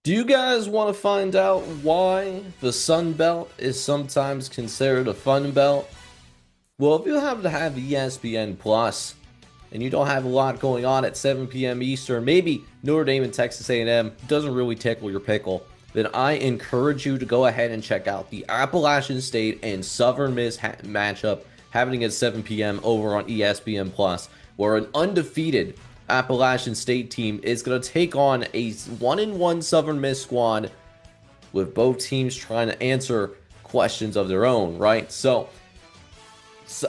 Do you guys want to find out why the Sun Belt is sometimes considered a fun belt? Well, if you happen to have ESPN Plus and you don't have a lot going on at 7 p.m. Eastern, maybe Notre Dame and Texas A&M doesn't really tickle your pickle, then I encourage you to go ahead and check out the Appalachian State and Southern Miss matchup happening at 7 p.m. over on ESPN Plus, where an undefeated Appalachian State team is going to take on a 1-1 Southern Miss squad with both teams trying to answer questions of their own, right? So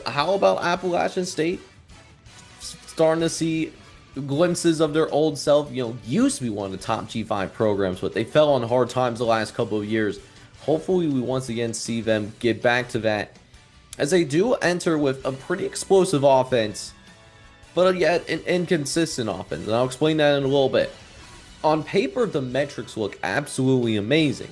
how about Appalachian State starting to see glimpses of their old self? Used to be one of the top G5 programs, but they fell on hard times the last couple of years. Hopefully, we once again see them get back to that as they do enter with a pretty explosive offense, but yet an inconsistent offense. And I'll explain that in a little bit. On paper, the metrics look absolutely amazing.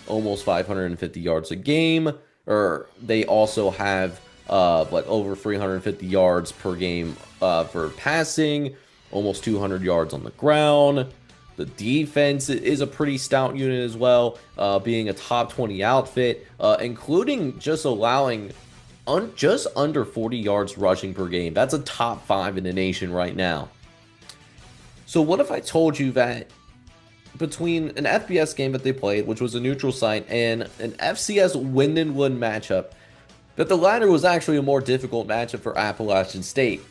Almost 550 yards a game, or they also have like over 350 yards per game for passing, almost 200 yards on the ground. The defense is a pretty stout unit as well, being a top 20 outfit, including just allowing just under 40 yards rushing per game. That's a top 5 in the nation right now. So what if I told you that between an FBS game that they played, which was a neutral site, and an FCS Wyndonwood matchup, that the latter was actually a more difficult matchup for Appalachian State?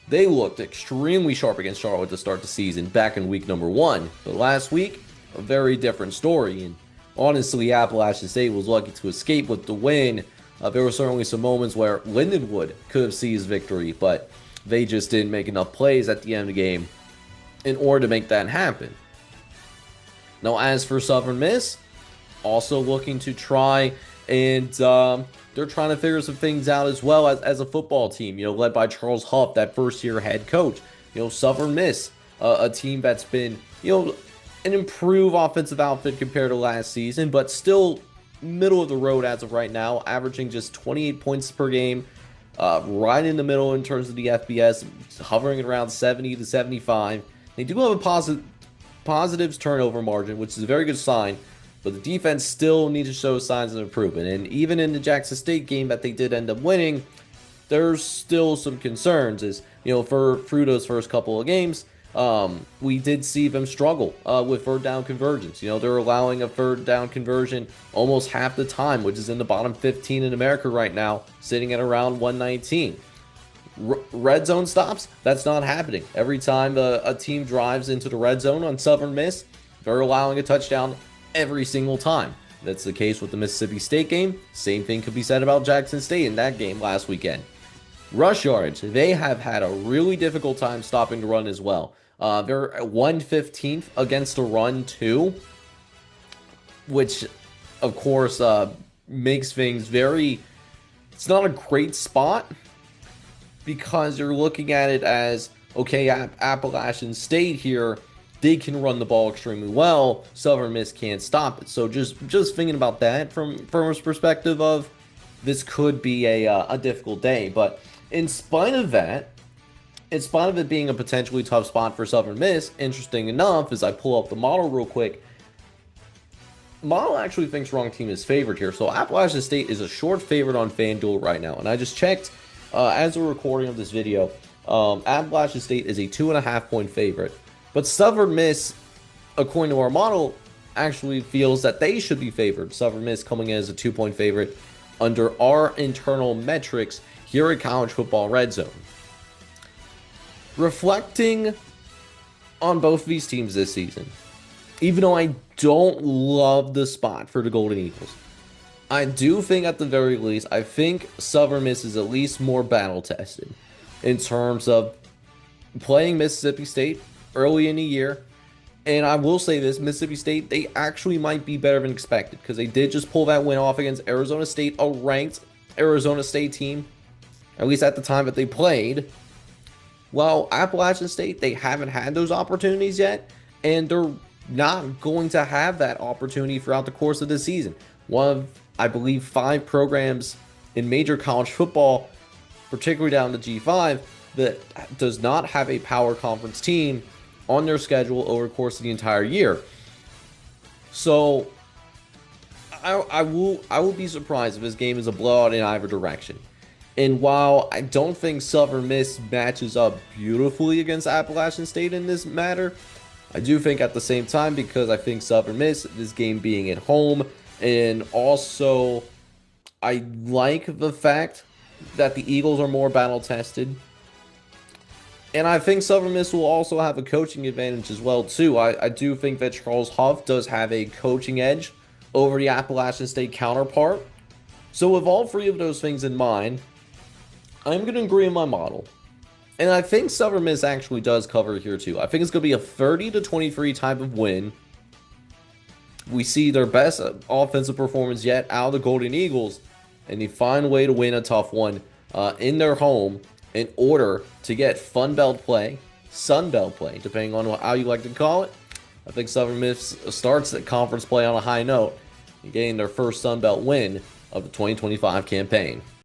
They looked extremely sharp against Charlotte to start the season back in week number 1. But last week, a very different story. And honestly, Appalachian State was lucky to escape with the win. There were certainly some moments where Lindenwood could have seized victory, but they just didn't make enough plays at the end of the game in order to make that happen. Now, as for Southern Miss, also looking to try and they're trying to figure some things out as well as a football team, led by Charles Huff, that first-year head coach. Southern Miss, a team that's been, an improved offensive outfit compared to last season, but still middle of the road as of right now, averaging just 28 points per game, right in the middle in terms of the FBS, hovering at around 70 to 75. They do have a positives turnover margin, which is a very good sign, but the defense still needs to show signs of improvement. And even in the Jackson State game that they did end up winning, there's still some concerns. For those first couple of games, we did see them struggle with third down conversions. They're allowing a third down conversion almost half the time, which is in the bottom 15 in America right now, sitting at around 119. Red zone stops, that's not happening. Every time a team drives into the red zone on Southern Miss, they're allowing a touchdown every single time. That's the case with the Mississippi State game. Same thing could be said about Jackson State in that game last weekend. Rush yards, they have had a really difficult time stopping the run as well. They're 115th against the run too, which of course makes things very, it's not a great spot, because you're looking at it as, okay, Appalachian State here, they can run the ball extremely well. Southern Miss can't stop it. So just thinking about that from a perspective of, this could be a difficult day. But in spite of that, in spite of it being a potentially tough spot for Southern Miss, interesting enough, as I pull up the model real quick, model actually thinks wrong team is favored here. So Appalachian State is a short favorite on FanDuel right now. And I just checked as we're recording of this video, Appalachian State is a 2.5 point favorite. But Southern Miss, according to our model, actually feels that they should be favored. Southern Miss coming in as a 2 point favorite under our internal metrics here at College Football Redzone. Reflecting on both of these teams this season, even though I don't love the spot for the Golden Eagles, I do think at the very least, I think Southern Miss is at least more battle tested in terms of playing Mississippi State early in the year. And I will say this, Mississippi State, they actually might be better than expected, because they did just pull that win off against Arizona State, a ranked Arizona State team, at least at the time that they played. While Appalachian State, they haven't had those opportunities yet, and they're not going to have that opportunity throughout the course of the season. One of, I believe, 5 programs in major college football, particularly down to G5, that does not have a power conference team on their schedule over the course of the entire year. So I will be surprised if this game is a blowout in either direction. And while I don't think Southern Miss matches up beautifully against Appalachian State in this matter, I do think at the same time, because I think Southern Miss, this game being at home, and also I like the fact that the Eagles are more battle tested. And I think Southern Miss will also have a coaching advantage as well, too. I do think that Charles Huff does have a coaching edge over the Appalachian State counterpart. So with all three of those things in mind, I'm going to agree on my model. And I think Southern Miss actually does cover here, too. I think it's going to be a 30-23 type of win. We see their best offensive performance yet out of the Golden Eagles, and they find a way to win a tough one in their home in order to get Fun Belt play, Sun Belt play, depending on how you like to call it. I think Southern Miss starts the conference play on a high note, getting their first Sun Belt win of the 2025 campaign.